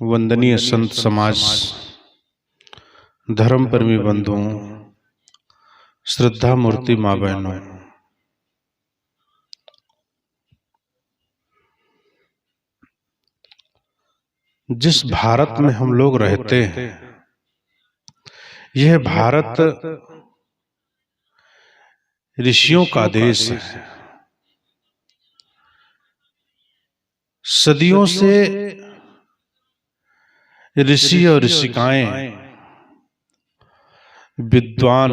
वंदनीय संत समाज, धर्म प्रेमी बंधुओं, श्रद्धा मूर्ति माँ बहनों, जिस भारत में हम लोग रहते हैं, यह भारत ऋषियों का देश है। सदियों से ऋषि और ऋषिकाएं, विद्वान,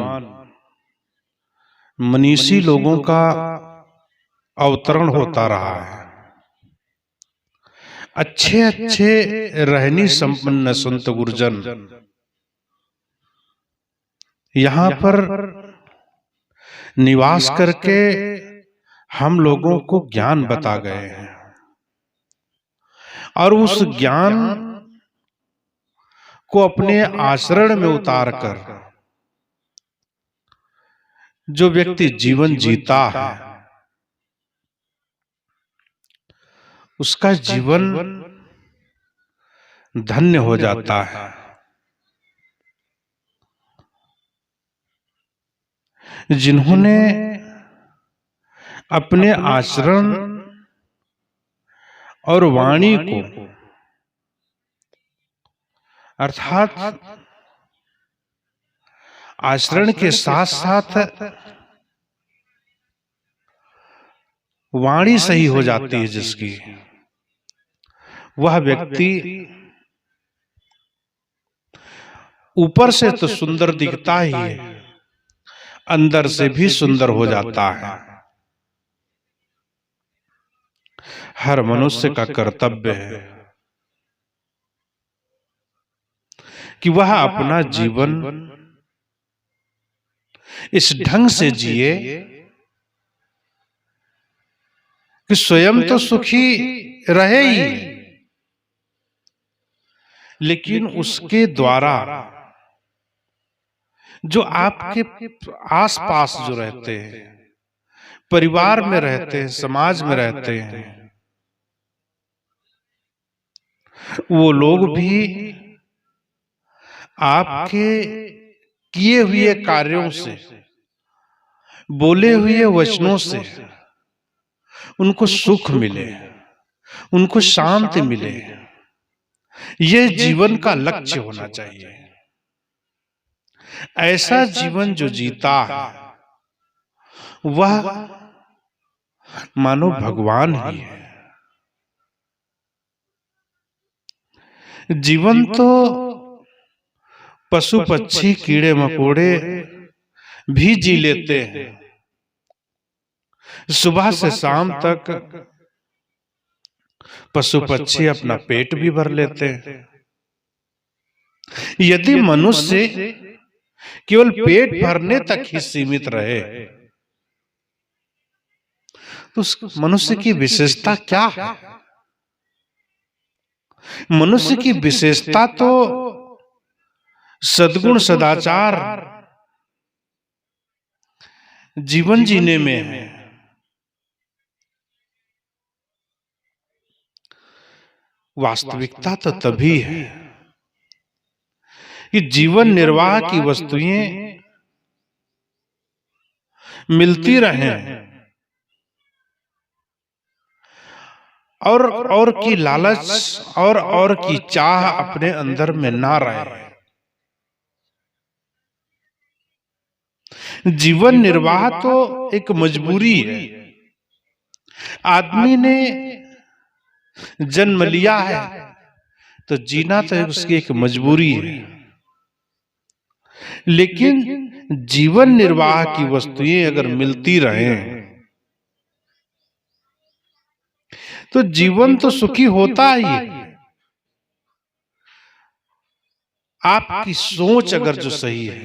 मनीषी लोगों का अवतरण होता रहा है। अच्छे अच्छे रहनी संपन्न संत गुरुजन यहाँ पर निवास करके हम लोगों को ज्ञान बता गए हैं, और उस ज्ञान को अपने आचरण में उतार कर जो व्यक्ति जीवन जीता है, उसका जीवन धन्य हो जाता है। जिन्होंने अपने आचरण और वाणी को, अर्थात आचरण के साथ साथ वाणी सही हो जाती है जिसकी, वह व्यक्ति ऊपर से तो सुंदर दिखता ही है, अंदर से भी सुंदर हो जाता है। हर मनुष्य का कर्तव्य है कि वह अपना जीवन इस ढंग से जिए कि स्वयं तो सुखी रहे ही, लेकिन उसके द्वारा जो आपके आसपास जो रहते हैं, परिवार में रहते हैं, समाज में रहते हैं, वो लोग भी आपके किए हुए कार्यों से, बोले हुए वचनों से उनको सुख मिले, उनको शांति मिले। यह जीवन का लक्ष्य होना चाहिए। ऐसा जीवन जो जीता है वह मानो भगवान ही है। जीवन तो पशु पक्षी कीड़े मकोड़े भी जी लेते हैं, सुबह से शाम तक पशु पक्षी अपना पेट भी भर लेते हैं। यदि मनुष्य केवल पेट भरने तक ही सीमित रहे तो उस मनुष्य की विशेषता क्या है? मनुष्य की विशेषता तो सद्गुण सदाचार जीवन जीने में है। वास्तविकता तो तभी है कि जीवन निर्वाह की वस्तुएं मिलती रहें और की लालच और की चाह अपने अंदर में ना रहे। जीवन निर्वाह तो एक मजबूरी है। आदमी ने जन्म लिया है तो जीना तो उसकी एक मजबूरी है, लेकिन जीवन निर्वाह की वस्तुएं अगर मिलती रहें तो जीवन तो सुखी होता ही है। आपकी सोच अगर जो सही है,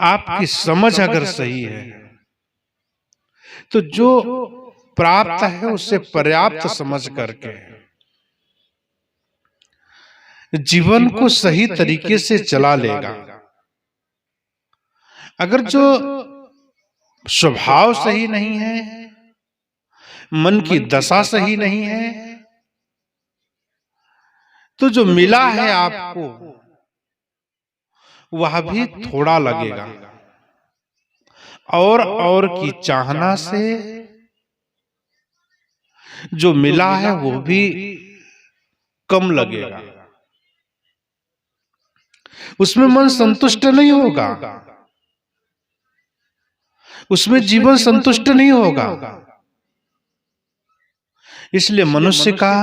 आपकी समझ अगर सही है, तो जो प्राप्त है उससे पर्याप्त समझ करके जीवन को सही तरीके से चला लेगा। अगर जो स्वभाव सही नहीं है, मन की दशा सही नहीं है, तो जो मिला है आपको वह भी थोड़ा लगेगा, और की चाहना से जो मिला है वो भी कम लगेगा, उसमें मन संतुष्ट नहीं होगा, उसमें जीवन संतुष्ट नहीं होगा। इसलिए मनुष्य का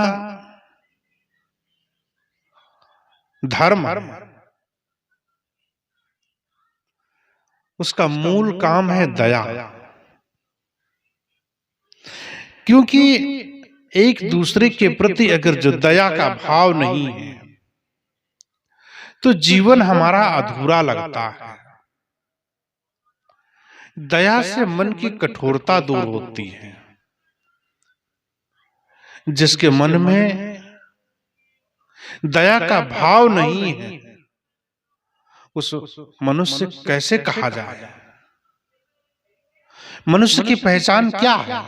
धर्म, उसका मूल काम है दया। क्योंकि एक दूसरे के प्रति अगर जो दया का भाव नहीं है तो जीवन हमारा अधूरा लगता है। दया से मन की कठोरता दूर होती है। जिसके मन में दया का भाव नहीं है उस मनुष्य कैसे कहा जाए? मनुष्य की पहचान क्या है?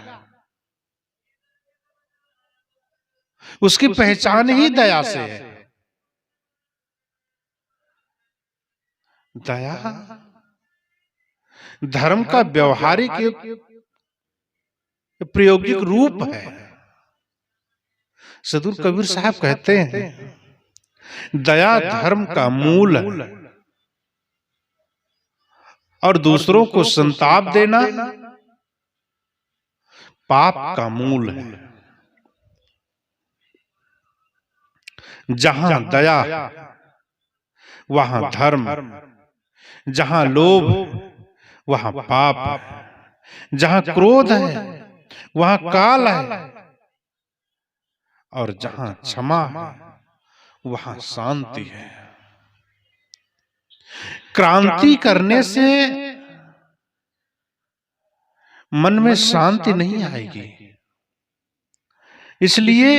उसकी पहचान ही दया से है। दया धर्म का व्यवहारिक प्रायोगिक रूप है। सदगुरु कबीर साहब कहते हैं, दया धर्म का मूल है और दूसरों को संताप देना पाप का मूल है। जहां दया वहां धर्म, जहां लोभ वहां पाप, जहां क्रोध है वहां काल है, और जहां क्षमा है वहां शांति है। क्रांति करने से मन में शांति नहीं आएगी। इसलिए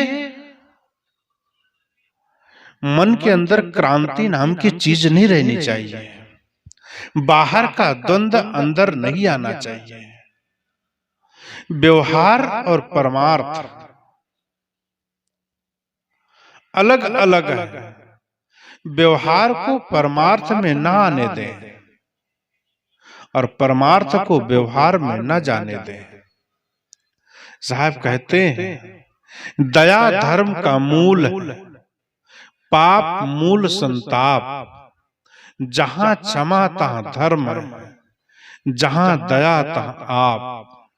मन के अंदर क्रांति नाम की चीज नहीं रहनी चाहिए। बाहर का द्वंद्व अंदर नहीं आना चाहिए। व्यवहार और परमार्थ अलग अलग है। व्यवहार को परमार्थ में न आने दें और परमार्थ को व्यवहार में न जाने दें। साहब कहते हैं, दया धर्म का मूल है, पाप मूल संताप। जहां क्षमा तहां धर्म है, जहां दया तहां आप।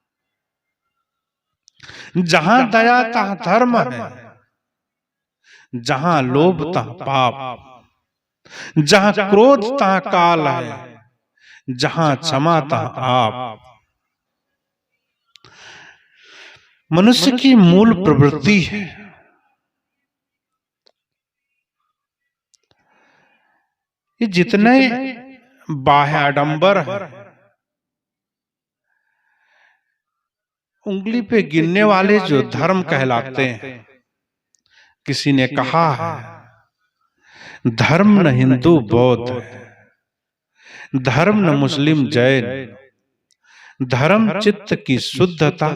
जहां दया तहां धर्म है, जहां लोभ तहां पाप, जहां क्रोध तहां काल है, जहां क्षमा तहां आप। मनुष्य की मूल प्रवृत्ति है। ये जितने बाह्य आडंबर है, उंगली पे गिनने वाले जो धर्म कहलाते हैं। किसी ने कहा है, धर्म न हिंदू बौद्ध है, धर्म न मुस्लिम जैन, धर्म चित्त की शुद्धता,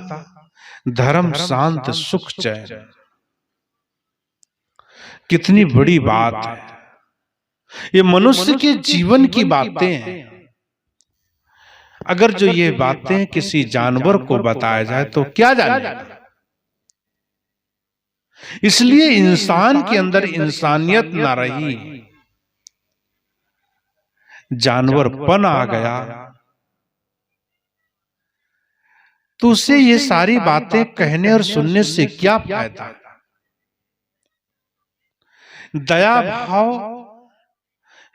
धर्म शांत सुख चैन। कितनी बड़ी बात है। ये मनुष्य के जीवन की बातें हैं। अगर जो ये बातें किसी जानवर को बताया जाए तो क्या जानेगा? इसलिए इंसान के अंदर इंसानियत ना रही, जानवरपन आ गया, तो उसे ये सारी बातें कहने और सुनने से क्या फायदा? दया भाव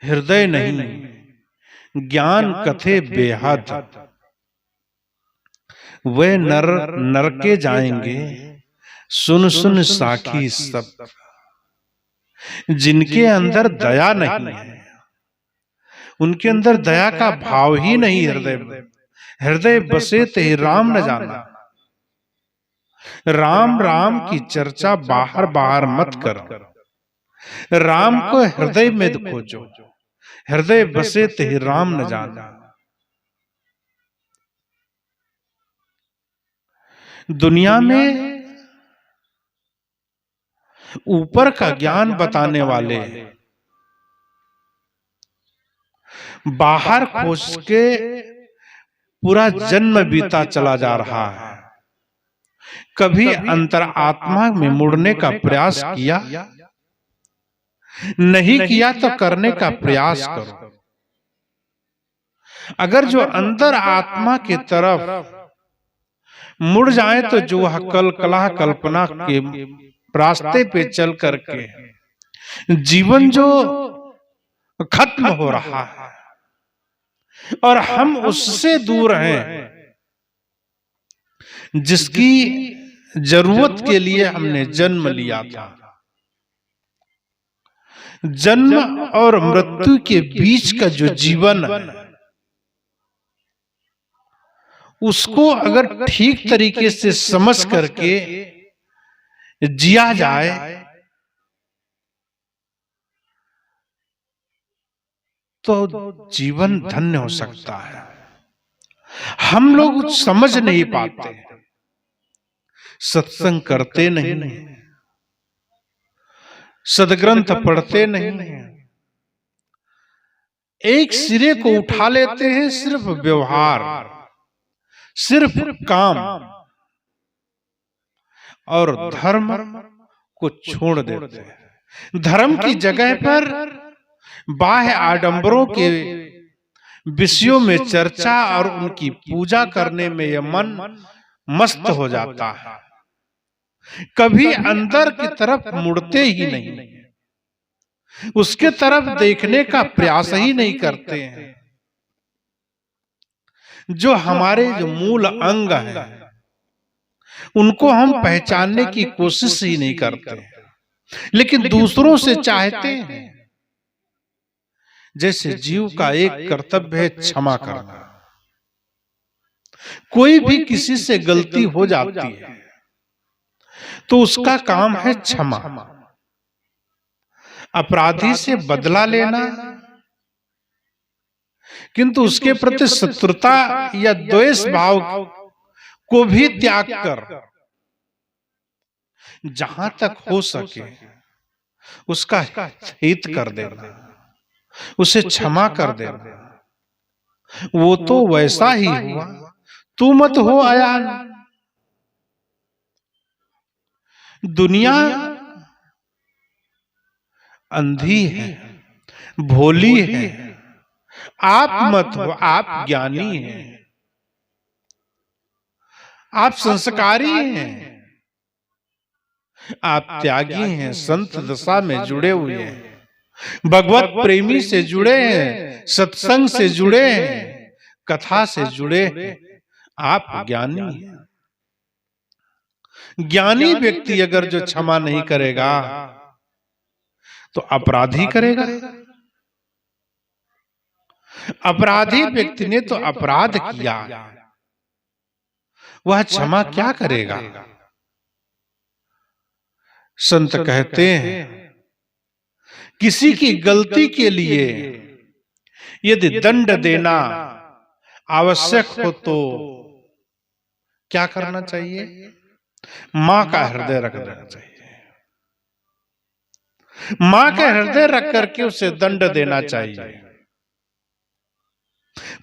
हृदय नहीं, ज्ञान कथे बेहद। वे नर नरके जाएंगे, सुन सुन साखी सब। जिनके अंदर दया नहीं है, उनके अंदर दया का भाव ही नहीं हृदय में। हृदय बसे ते राम न जाना। राम राम की चर्चा बाहर बाहर मत करो, राम को हृदय में खोजो। हृदय बसे ते राम न जाना। दुनिया में ऊपर का ज्ञान बताने वाले बाहर खोज के पूरा जन्म बीता चला जा रहा है। कभी अंतरात्मा में मुड़ने का प्रयास किया? नहीं किया तो करने का प्रयास करो। अगर जो अंदर आत्मा की तरफ मुड़ जाए तो जो वह कला कल्पना के रास्ते पे चल करके जीवन जो खत्म हो रहा है और हम उससे दूर हैं जिसकी जरूरत के लिए हमने जन्म लिया था। जन्म और मृत्यु के बीच का जो जीवन है उसको अगर ठीक तरीके से समझ करके जिया जाए तो जीवन धन्य हो सकता है। हम लोग समझ नहीं पाते, सत्संग करते नहीं, सदग्रंथ पढ़ते नहीं, एक सिरे को उठा लेते हैं सिर्फ व्यवहार, सिर्फ काम, और धर्म को छोड़ देते हैं। धर्म की जगह पर बाह्य आडंबरों के विषयों में चर्चा और उनकी पूजा करने में यह मन मस्त हो जाता है। कभी अंदर की तरफ मुड़ते ही नहीं, उसके तरफ देखने का प्रयास ही नहीं करते हैं। जो हमारे जो मूल अंग हैं उनको हम पहचानने की कोशिश ही नहीं करते, लेकिन दूसरों से चाहते हैं। जैसे जीव का एक कर्तव्य है क्षमा करना। कोई भी किसी से गलती हो जाती है तो उसका काम है क्षमा, अपराधी से बदला लेना, किंतु उसके प्रति शत्रुता या द्वेष भाव को भी त्याग कर जहां तक हो सके उसका हित कर देना, उसे क्षमा कर देना। वो तो वैसा ही हुआ, तू मत हो अयान। दुनिया अंधी है, भोली है, आप मत हो, आप ज्ञानी हैं, आप संस्कारी हैं, आप त्यागी हैं, संत दशा में जुड़े हुए हैं, भगवत प्रेमी से जुड़े हैं, सत्संग से जुड़े हैं, कथा से जुड़े हैं। आप ज्ञानी हैं। ज्ञानी व्यक्ति अगर जो क्षमा नहीं करेगा तो अपराधी करेगा। अपराधी व्यक्ति ने तो अपराध किया, वह क्षमा क्या करेगा? संत कहते हैं किसी की गलती के लिए यदि दंड देना आवश्यक हो तो क्या करना चाहिए? मां का हृदय रख देना चाहिए। मां के हृदय रख करके उसे दंड देना चाहिए।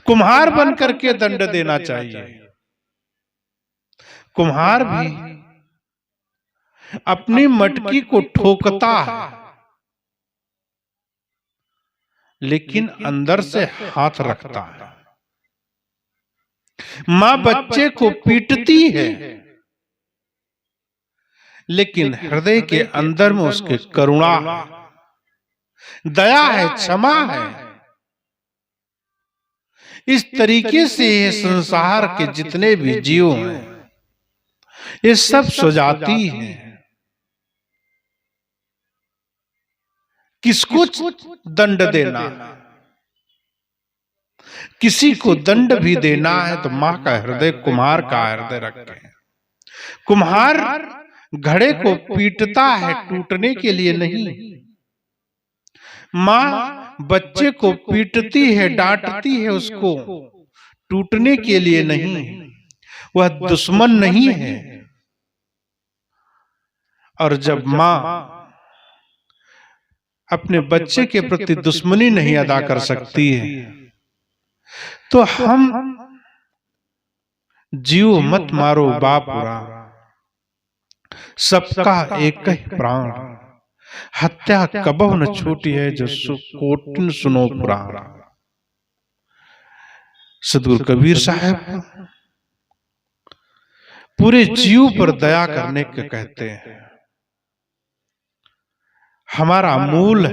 कुम्हार बन करके दंड देना चाहिए। कुम्हार भी अपनी मटकी को ठोकता है लेकिन अंदर से हाथ रखता है। मां बच्चे को पीटती है लेकिन हृदय के अंदर में उसके करुणा है, दया है, क्षमा है। इस तरीके से ये संसार के जितने भी जीव हैं ये सब सुजाती हैं। किसको दंड देना? किसी को दंड भी देना है तो मां का हृदय, कुम्हार का हृदय रखें। कुम्हार घड़े को पीटता है टूटने के लिए नहीं। मां बच्चे को पीटती है, डांटती है उसको टूटने के लिए नहीं। वह दुश्मन नहीं है, और जब मां अपने बच्चे के प्रति दुश्मनी नहीं अदा कर सकती है, तो हम जीव मत मारो बापुरा, सबका एक ही प्राण, हत्या कबहु न छूटी है जो कोटिन सुनो पुराण। सदगुरु कबीर साहब पूरे जीव पर दया करने के कहते हैं। हमारा मूल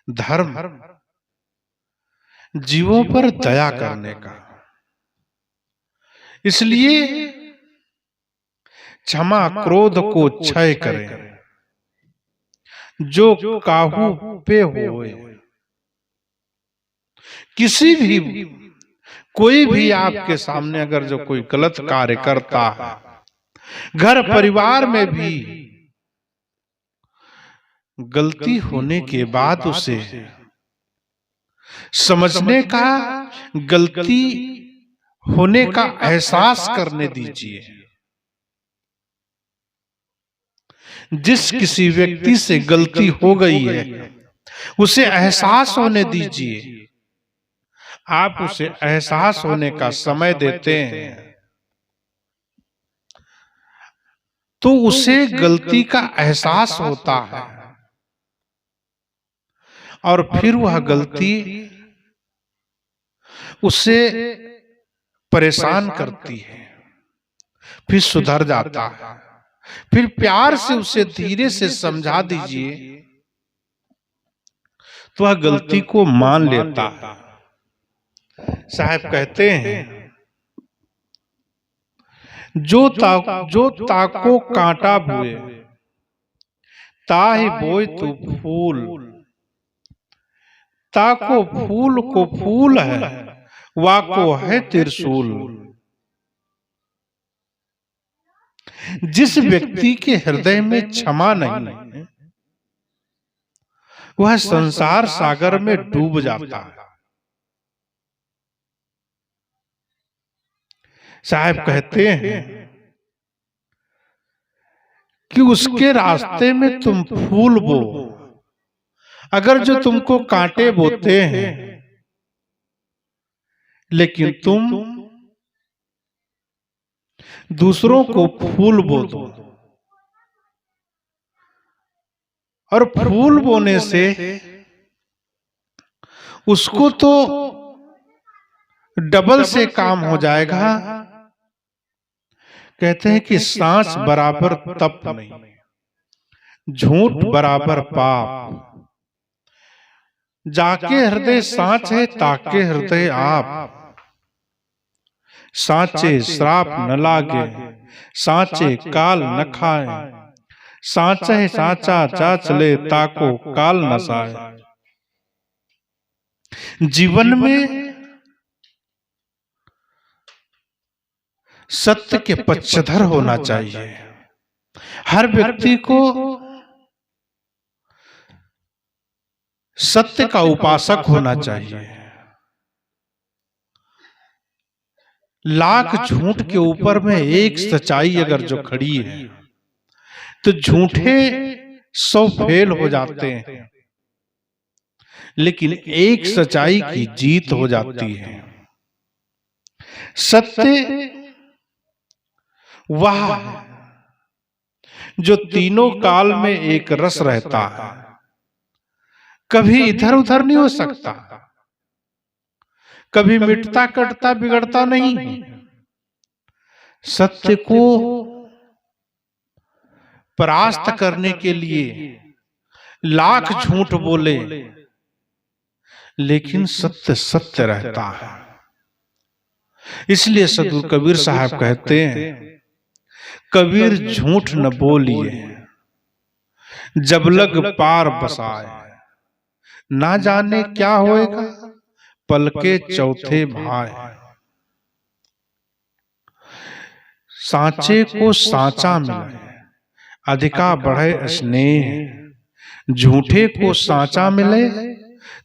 धर्म जीवों पर दया करने का, इसलिए क्षमा क्रोध को क्षय करें, जो काहू पे होए। किसी भी कोई भी आपके सामने अगर जो कोई गलत कार्य करता है, घर परिवार में भी गलती होने के बाद उसे समझने का, गलती होने का एहसास करने दीजिए। जिस किसी व्यक्ति से गलती हो गई है उसे एहसास होने दीजिए। आप उसे एहसास होने का समय देते हैं तो उसे गलती का एहसास होता है और फिर वह गलती उसे परेशान करती है, फिर सुधर जाता है। फिर प्यार से उसे धीरे से समझा दीजिए तो वह गलती को मान लेता है। साहब कहते हैं, जो ताको कांटा बुए ताहि बोए तू फूल, ताको फूल को फूल है वाको है त्रिशूल। जिस व्यक्ति के हृदय में क्षमा नहीं है वह संसार सागर में डूब जाता है। साहब कहते हैं कि उसके रास्ते में तुम फूल बो, अगर जो तुमको कांटे बोते हैं, लेकिन तुम दूसरों को फूल बो दो। और फूल बोने से उसको तो डबल से काम हो जाएगा। कहते हैं कि सांस बराबर तप नहीं, झूठ बराबर पाप। जाके हृदय सांच है ताके हृदय आप, सांचे श्राप न लागे सांचे काल न खाए, सांचे सांचा चाच ले ताको काल न साए। जीवन में सत्य के पक्षधर होना चाहिए। हर व्यक्ति को सत्य का उपासक होना चाहिए। लाख झूठ के ऊपर में एक सच्चाई अगर जो खड़ी है तो झूठे 100 फेल हो जाते हैं, लेकिन एक सच्चाई की जीत हो जाती है। सत्य वह जो तीनों काल में एक रस रहता है, कभी इधर उधर नहीं हो सकता, कभी मिटता कटता बिगड़ता नहीं। सत्य को परास्त करने के लिए लाख झूठ बोले, लेकिन सत्य सत्य रहता है। इसलिए सदगुरु कबीर साहब कहते हैं, कबीर झूठ न बोलिए जब लग पार बसाए, ना जाने क्या होएगा पल के चौथे भाई। सांचे को सांचा मिले अधिका बढ़े स्नेह, झूठे को सांचा मिले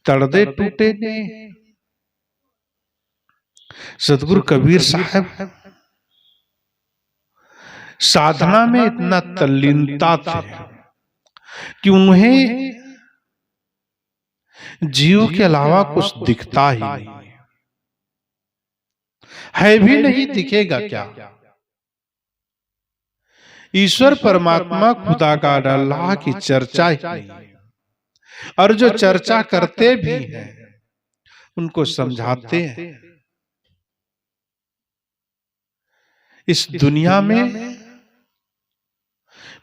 तड़दे टूटे ने। सदगुरु कबीर साहब साधना में इतना तल्लीनता थे कि उन्हें जीव के अलावा कुछ दिखता ही नहीं है, भी नहीं, दिखेगा क्या। ईश्वर परमात्मा खुदा का अल्लाह की चर्चा ही नहीं है। और जो चर्चा करते भी हैं उनको समझाते हैं इस दुनिया में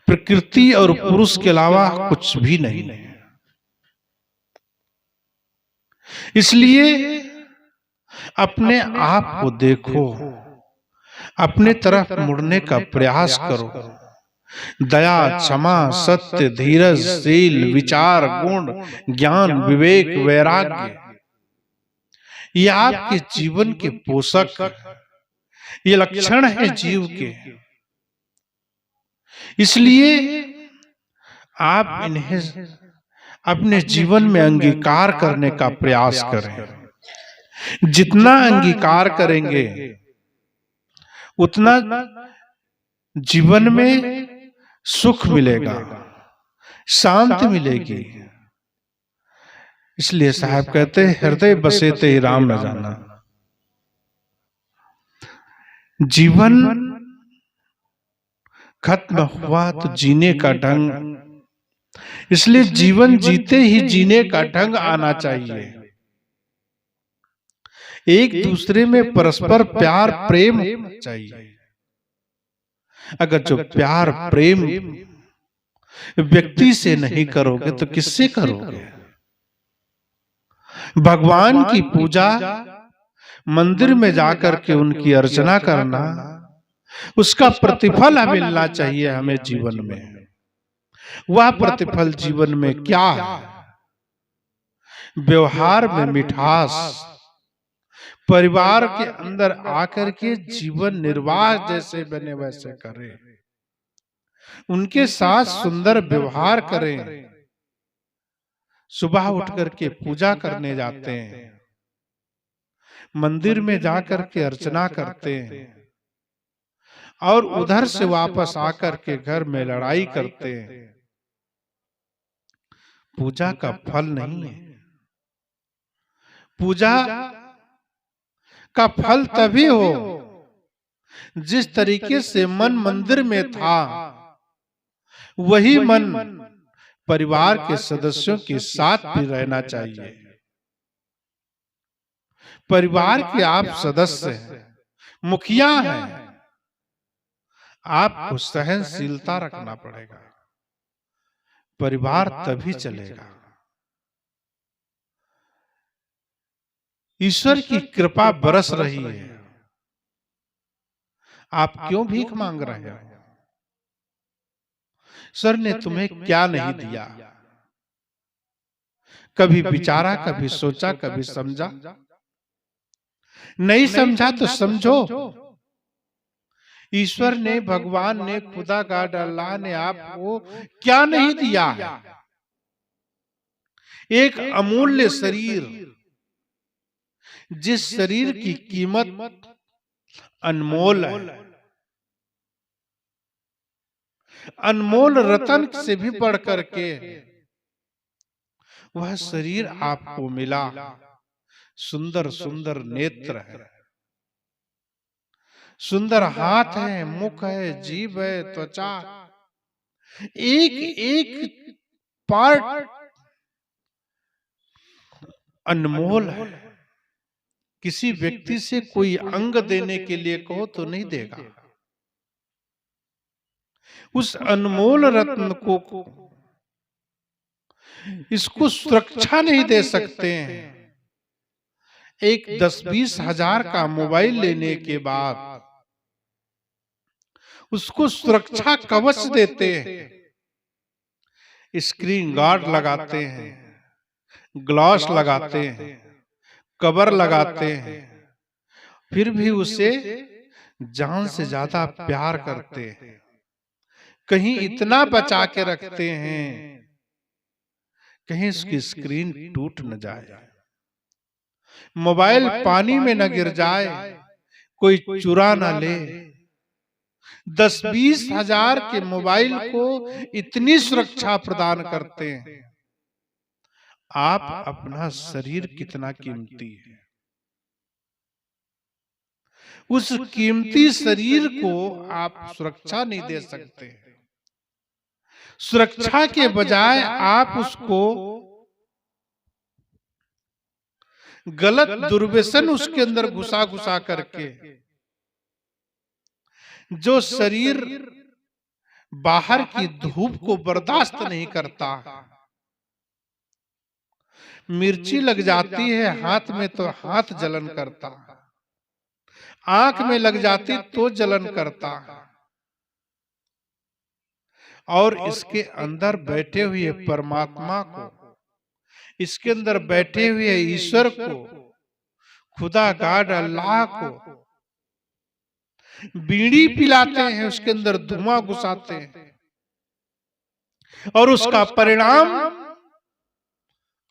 प्रकृति और पुरुष के अलावा कुछ भी नहीं है। इसलिए अपने आप को देखो, अपने तरफ मुड़ने का प्रयास करो। दया, क्षमा, सत्य, धीरज, शील, विचार, गुण, ज्ञान, विवेक, वैराग्य, ये आपके जीवन के पोषक, ये लक्षण है जीव के। इसलिए आप इन्हें अपने जीवन में अंगीकार करने का प्रयास करें। जितना अंगीकार करेंगे उतना जीवन में सुख मिलेगा, शांति मिलेगी। इसलिए साहब कहते हैं, हृदय बसे ते राम न जाना। जीवन खत्म हुआ तो जीने का ढंग, इसलिए जीवन जीते ही जीने का ढंग आना चाहिए। एक दूसरे में परस्पर प्यार प्रेम चाहिए। अगर जो प्यार प्रेम व्यक्ति से नहीं करोगे तो किससे करोगे। भगवान की पूजा, मंदिर में जाकर के उनकी अर्चना करना, उसका प्रतिफल मिलना चाहिए हमें जीवन में। वह प्रतिफल जीवन में क्या है? व्यवहार में मिठास, परिवार के अंदर आकर के जीवन निर्वाह जैसे बने वैसे करें, उनके साथ सुंदर व्यवहार करें। सुबह उठ करके पूजा करने जाते हैं, मंदिर में जाकर के अर्चना करते हैं और उधर से वापस आकर के घर में लड़ाई करते हैं। पूजा का फल नहीं है। पूजा का फल तभी हो जिस तरीके से मन मंदिर में था वही मन परिवार के सदस्यों के साथ भी रहना चाहिए। परिवार के आप सदस्य हैं, मुखिया हैं, आपको सहनशीलता रखना पड़ेगा, परिवार तभी चलेगा। ईश्वर की कृपा बरस रही है, आप क्यों भीख मांग रहे हो? सर ने तुम्हें क्या नहीं दिया? कभी विचारा, कभी सोचा, कभी समझा? नहीं समझा तो समझो। ईश्वर ने, भगवान ने, खुदा का अल्लाह ने आपको क्या नहीं दिया है? एक अमूल्य शरीर, जिस शरीर की कीमत अनमोल है, अनमोल रतन से भी बढ़ करके वह शरीर आपको मिला। सुंदर सुंदर नेत्र है, सुंदर हाथ है, मुख है, जीभ है, त्वचा, एक एक पार्ट अनमोल है। किसी व्यक्ति से कोई अंग देने के लिए कहो तो नहीं देगा। उस अनमोल रत्न को, इसको सुरक्षा नहीं दे सकते हैं। एक 10-20 हजार का मोबाइल लेने के बाद उसको सुरक्षा कवच देते हैं, स्क्रीन गार्ड लगाते हैं, ग्लास लगाते हैं, कवर लगाते हैं, फिर भी उसे जान से ज्यादा प्यार करते हैं। कहीं इतना बचा के रखते हैं कहीं उसकी स्क्रीन टूट न जाए, मोबाइल पानी में न गिर जाए, कोई चुरा न ले, 10-20 हजार के मोबाइल को इतनी सुरक्षा प्रदान करते हैं। आप अपना शरीर कितना कीमती है, उस कीमती शरीर को आप सुरक्षा नहीं दे सकते। सुरक्षा के बजाय आप उसको गलत दुर्व्यसन उसके अंदर घुसा घुसा करके, जो शरीर बाहर की धूप को बर्दाश्त नहीं करता, मिर्ची लग जाती है हाथ में तो हाथ जलन करता, आंख में लग जाती तो जलन करता, और इसके अंदर बैठे हुए परमात्मा को, इसके अंदर बैठे हुए ईश्वर को, खुदा गाड अल्लाह को बीड़ी पिलाते हैं, उसके अंदर धुआं घुसाते हैं, और उसका परिणाम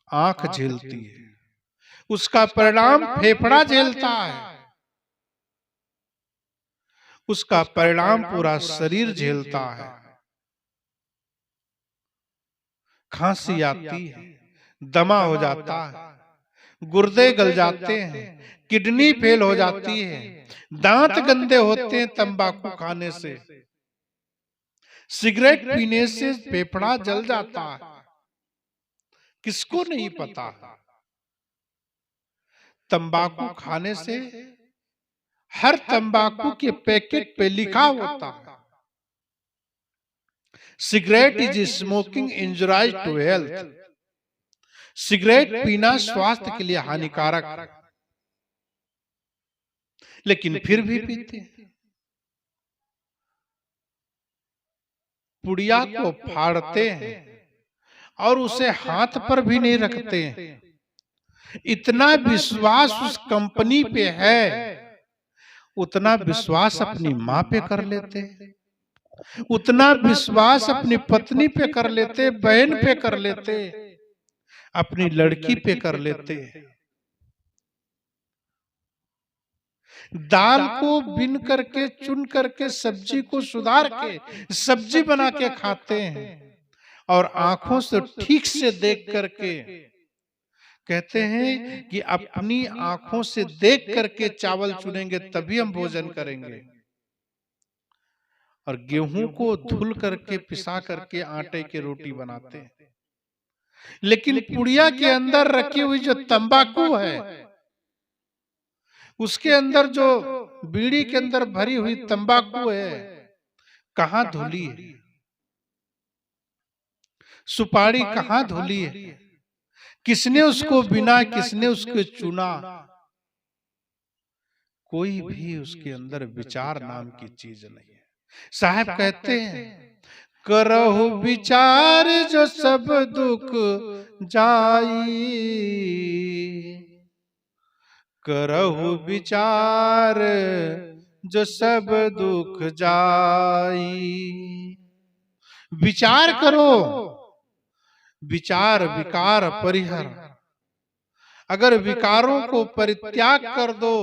आंख झेलती है, उसका परिणाम फेफड़ा झेलता है, उसका परिणाम पूरा शरीर झेलता है। खांसी आती है, दमा हो जाता है, गुर्दे गल जाते हैं, किडनी फेल हो जाती है, दांत गंदे होते हैं तंबाकू खाने से, सिगरेट पीने से फेफड़ा जल जाता है। किसको नहीं पता? तंबाकू खाने से हर तंबाकू के पैकेट पे लिखा होता है, cigarette is smoking injurious to health. Cigarette पीना स्वास्थ्य के लिए हानिकारक, लेकिन फिर भी पीते हैं। पुड़िया को फाड़ते हैं और उसे हाथ पर भी नहीं रखते हैं। इतना विश्वास उस कंपनी पे है, उतना विश्वास अपनी माँ पे कर लेते, उतना विश्वास अपनी पत्नी पे कर लेते, बहन पे कर लेते, अपनी लड़की पे कर लेते। दाल को बिन करके, चुन करके, सब्जी को सुधार के सब्जी बना के खाते हैं, और आंखों से ठीक से देख करके कहते हैं कि अपनी आंखों से देख करके चावल चुनेंगे तभी हम भोजन करेंगे। और गेहूं को धुल करके पिसा करके आटे की रोटी बनाते हैं। लेकिन पुड़िया के अंदर रखी हुई जो तंबाकू है, उसके अंदर जो बीड़ी के अंदर भरी हुई तंबाकू है, कहां धुली है? सुपारी कहां धुली है? किसने उसको बिना, किसने उसको चुना? कोई भी उसके अंदर विचार नाम की चीज नहीं है। साहब कहते हैं, करहु विचार जो सब दुख जाई, करहु विचार जो सब दुख जाई। विचार करो, विचार विकार परिहर। अगर विकारों को परित्याग कर दो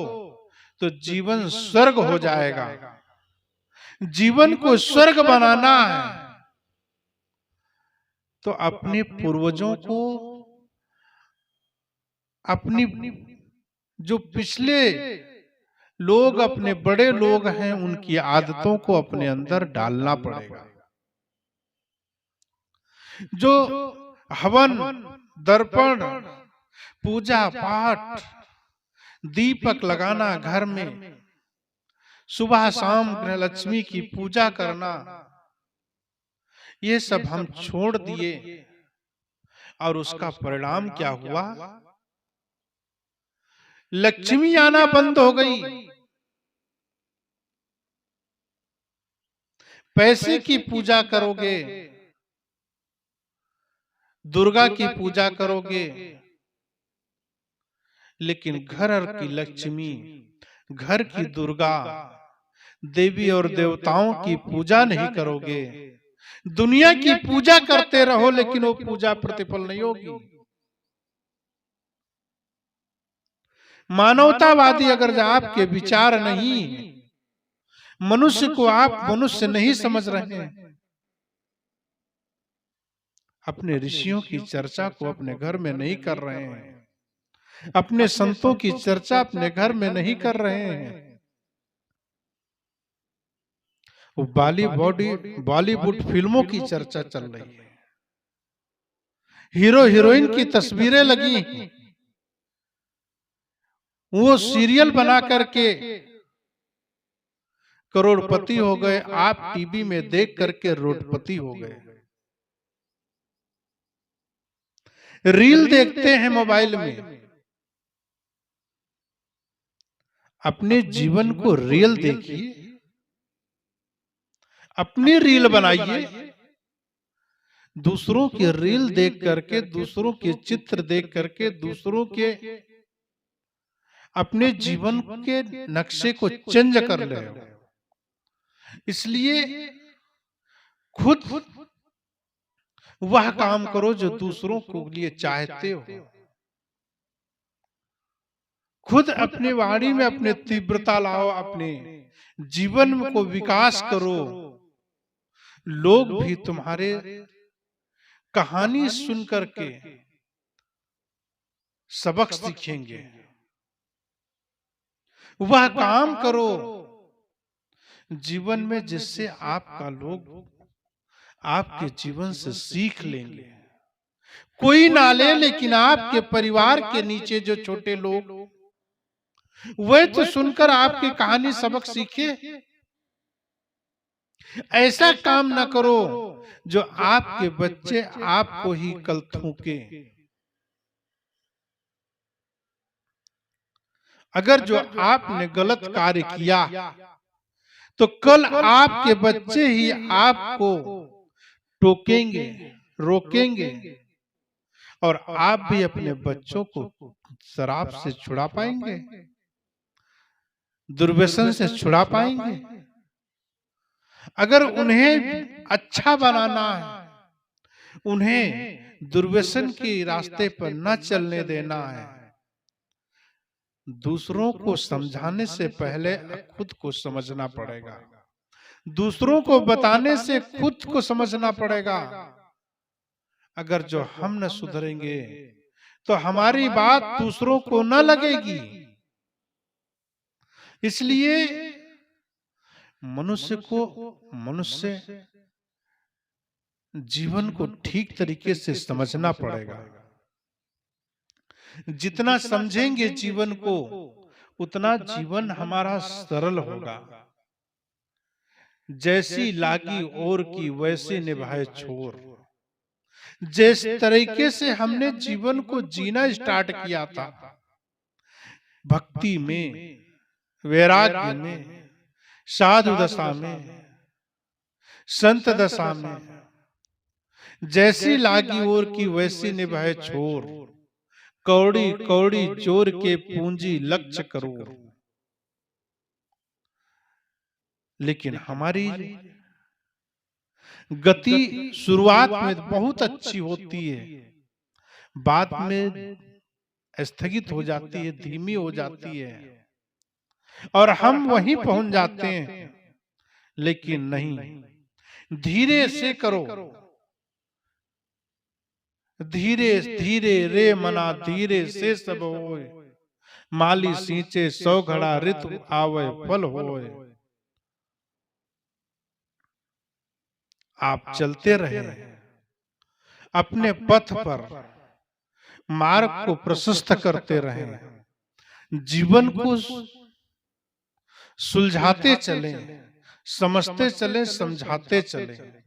तो जीवन स्वर्ग हो जाएगा। जीवन को स्वर्ग बनाना है तो अपने पूर्वजों को, अपनी जो पिछले लोग, अपने बड़े लोग हैं, उनकी आदतों को अपने अंदर डालना पड़ेगा। जो हवन, दर्पण, पूजा पाठ, दीपक लगाना घर में, सुबह शाम गृह लक्ष्मी की पूजा करना, ये सब हम छोड़ दिए, और उसका परिणाम क्या हुआ? लक्ष्मी आना बंद हो गई। पैसे की पूजा करोगे, दुर्गा की पूजा करोगे, लेकिन घर की लक्ष्मी, घर की दुर्गा, देवी और देवताओं की पूजा नहीं करोगे। दुनिया की पूजा करते रहो, लेकिन वो पूजा प्रतिफल नहीं होगी। मानवतावादी अगर आपके विचार नहीं, मनुष्य को आप मनुष्य नहीं समझ रहे हैं। अपने ऋषियों की चर्चा को अपने घर में नहीं कर रहे हैं, अपने संतों की चर्चा अपने घर में नहीं कर रहे हैं। बॉलीवुड फिल्मों की चर्चा चल रही है, हीरो हीरोइन की तस्वीरें लगी, वो सीरियल बना करके करोड़पति हो गए, आप टीवी में देख करके रोडपति हो गए। रील देखते हैं मोबाइल में, अपने जीवन को रियल देखिए, अपनी रील बनाइए। दूसरों के रील देख करके, दूसरों के चित्र देख करके, दूसरों के अपने जीवन के नक्शे को चेंज कर ले। इसलिए खुद वह काम करो जो दूसरों को लिए चाहते हो। खुद अपनी वाणी में अपने तीव्रता लाओ, अपने जीवन को विकास करो। लोग भी तुम्हारे कहानी सुन करके सबक सीखेंगे। वह काम करो जीवन में जिससे आपका लोग आपके जीवन से सीख लेंगे। कोई ना ले, लेकिन आपके परिवार के नीचे जो छोटे लोग वे तो सुनकर आपकी कहानी सबक सीखे। ऐसा काम ना करो जो आपके बच्चे आपको ही कल थूके। अगर जो आपने गलत कार्य किया तो कल आपके बच्चे ही आपको टोकेंगे, रोकेंगे, और आप भी अपने बच्चों को शराब से छुड़ा पाएंगे, दुर्व्यसन से छुड़ा पाएंगे। अगर उन्हें अच्छा बनाना है, उन्हें दुर्व्यसन के रास्ते पर न चलने देना है, दूसरों को समझाने से पहले खुद को समझना पड़ेगा। दूसरों को बताने से खुद को समझना पड़ेगा। अगर जो हम न सुधरेंगे तो हमारी बात दूसरों को न लगेगी। इसलिए मनुष्य जीवन को ठीक तरीके से समझना पड़ेगा। जितना समझेंगे जीवन को, उतना जीवन हमारा सरल होगा। जैसी लागी और की वैसे निभाए छोर। जिस तरीके से हमने जीवन को जीना स्टार्ट किया था, भक्ति में, वैराग्य में, साधु दशा में, संत दशा में, जैसी लागी और की वैसी निभाए छोर। कौड़ी कौड़ी जोर के पूंजी लक्ष्य करो। लेकिन हमारी गति शुरुआत में बहुत अच्छी होती है, बाद में स्थगित हो जाती है, धीमी हो जाती है, और हम वहीं पहुंच जाते हैं। लेकिन नहीं, धीरे से करो। धीरे धीरे रे मना धीरे से सब होए। माली सींचे 100 घड़ा ऋतु आवे फल होए। आप चलते रहे अपने पथ पर, मार्ग को प्रशस्त करते रहे, जीवन को सुलझाते चले, समझते चले, समझाते चले।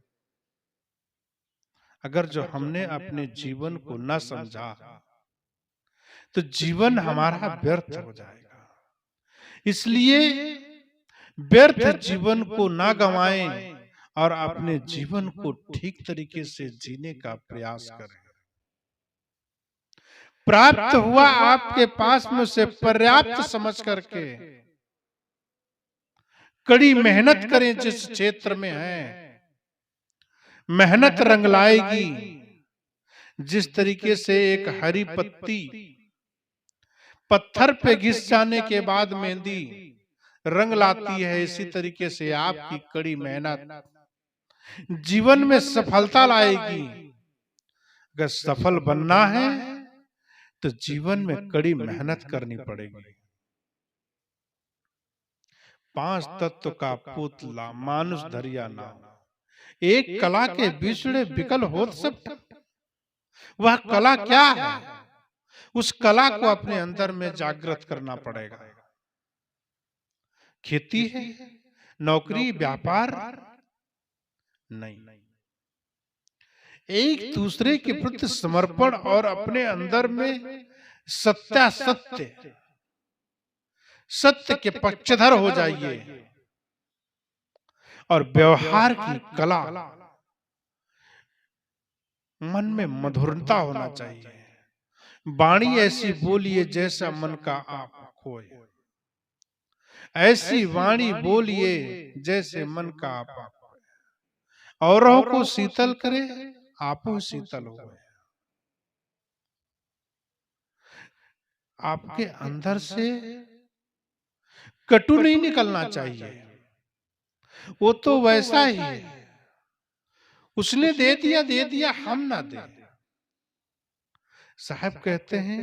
अगर जो हमने अपने जीवन को न समझा तो जीवन हमारा व्यर्थ हो जाएगा। इसलिए व्यर्थ जीवन को ना गंवाएं और अपने जीवन को ठीक तरीके से जीने का प्रयास करें। प्राप्त हुआ आपके पास में से पर्याप्त समझ करके कड़ी मेहनत करें। जिस क्षेत्र में है, मेहनत रंग लाएगी। जिस तरीके से एक हरी पत्ती पत्थर पे घिस जाने के बाद मेहंदी रंग लाती है, इसी तरीके से आपकी कड़ी मेहनत जीवन में सफलता लाएगी। अगर सफल बनना है तो जीवन में कड़ी मेहनत करनी पड़ेगी। 5 तत्व का पुतला मानुष धरिया नाम, एक कला के बिछड़े बिकल होत सब। वह कला क्या है? उस कला को अपने अंदर में जागृत करना पड़ेगा। खेती है, नौकरी, व्यापार नहीं, एक दूसरे के प्रति समर्पण और अपने अंदर में सत्य के पक्षधर हो जाइए। और व्यवहार की कला, मन में मधुरता होना चाहिए। वाणी ऐसी बोलिए जैसा मन का आप खोए, ऐसी वाणी बोलिए जैसे मन का आप खोए। औरों को शीतल करे, आपो शीतल हो। आपके अंदर से कटु नहीं निकलना चाहिए। वो तो वैसा ही है, उसने दे दिया, हम ना दे। साहब कहते हैं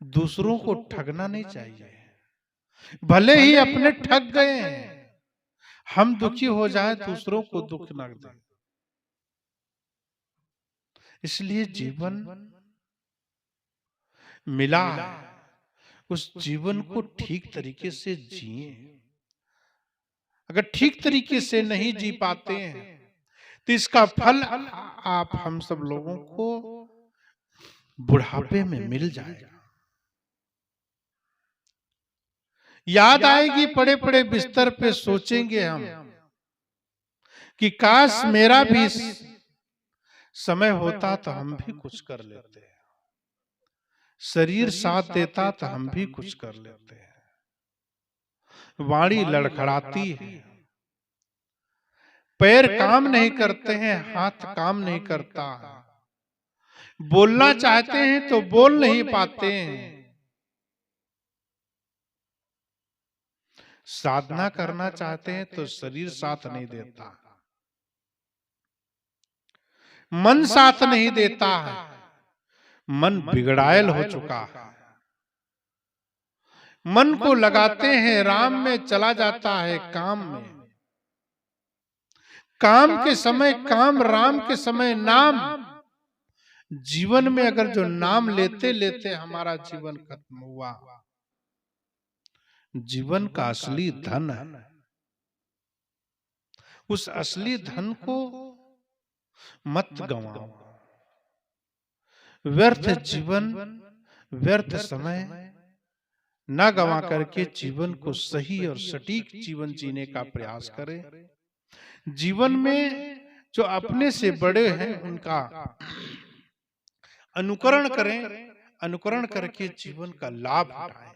दूसरों को ठगना नहीं चाहिए, भले ही अपने ठग गए हैं, हम दुखी हो जाए दूसरों को दुख न दें। इसलिए जीवन मिला है, उस जीवन को ठीक तरीके से जिए। अगर ठीक तरीके से नहीं जी पाते हैं तो इसका फल आप हम सब लोगों को बुढ़ापे में मिल जाएगा। याद आएगी, पड़े पड़े बिस्तर पे सोचेंगे हम कि काश मेरा भी समय होता तो हम भी कुछ कर लेते हैं, शरीर साथ देता तो हम भी कुछ कर लेते हैं। वाणी लड़खड़ाती है, पैर काम नहीं करते हैं, हाथ काम नहीं करता, बोलना चाहते हैं तो बोल नहीं पाते हैं, साधना करना चाहते हैं तो शरीर साथ नहीं देता, मन साथ नहीं देता है, मन बिगड़ायल हो चुका है। मन को लगाते हैं राम में, चला जाता है काम में। काम के समय काम, राम के समय नाम। जीवन में अगर जो नाम लेते लेते हमारा जीवन खत्म हुआ, जीवन का असली धन है, उस असली धन को मत गंवाओ। व्यर्थ जीवन, व्यर्थ समय न गंवा करके जीवन को सही और सटीक जीवन जीने का प्रयास करें। जीवन में जो अपने से बड़े हैं उनका अनुकरण करें, अनुकरण करके जीवन का लाभ उठाएं।